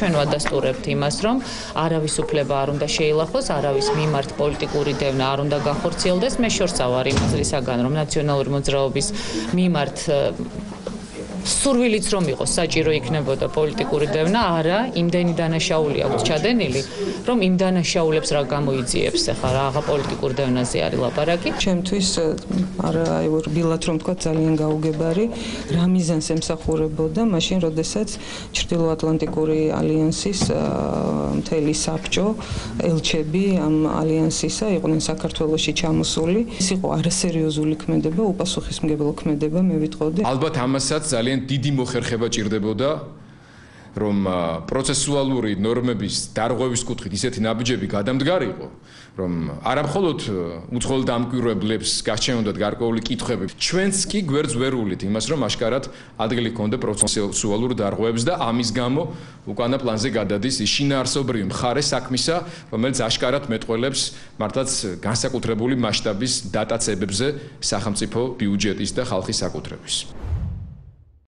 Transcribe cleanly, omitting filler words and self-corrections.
ჩვენ ვადასტურებთ იმას, რომ არავის უფლება არ უნდა შეილახოს, არავის მიმართ პოლიტიკური დევნა არ უნდა გახორციელდეს. მე შორსა ვარ იმ აზრისაგან, რომ ნაციონალური მოძრაობის მიმართ სურვილიც რომ იყოს საჭირო იქნებოდა პოლიტიკური დევნა, არა, იმდენი დანაშაული აქვს ჩადენილი, რომ იმ დანაშაულებს რა გამოიძიებს ახლა რაღა პოლიტიკურ დევნაზე არის ლაპარაკი. ჩემთვის აი რბილად რომ თქვა ძალიან გაუგებარი, რა მიზანს ემსახურებოდა მაშინ, როდესაც ჩრდილოატლანტიკური ალიანსის მთელი საბჭო, ელჩები ამ ალიანსისა იყვნენ საქართველოში ჩამოსული. ეს იყო არასერიოზული ქმედება, უპასუხისმგებლო ქმედება, მე ვიტყოდი. ალბათ ამასაც ძალიან დიდი მოხერხება ჭირდებოდა, რომ პროცესუალური ნორმების დარღვევის კუთხით ისეთი ნაბიჯები გადამდგარიყო, რომ არა მხოლოდ უცხოელ დამკვირვებლებს გასჩენოდათ გარკვეული კითხვები, ჩვენც კი გვერდს ვერ უვლით იმას, რომ აშკარად ადგილი ჰქონდა პროცესუალურ დარღვევებს და ამის გამო უკანა პლანზე გადადის ის შინაარსობრივი მხარე საქმისა, რომელიც აშკარად მეტყველებს მართლაც განსაკუთრებული მასშტაბის დატაცებებზე სახელმწიფო ბიუჯეტის და ხალხის საკუთრების.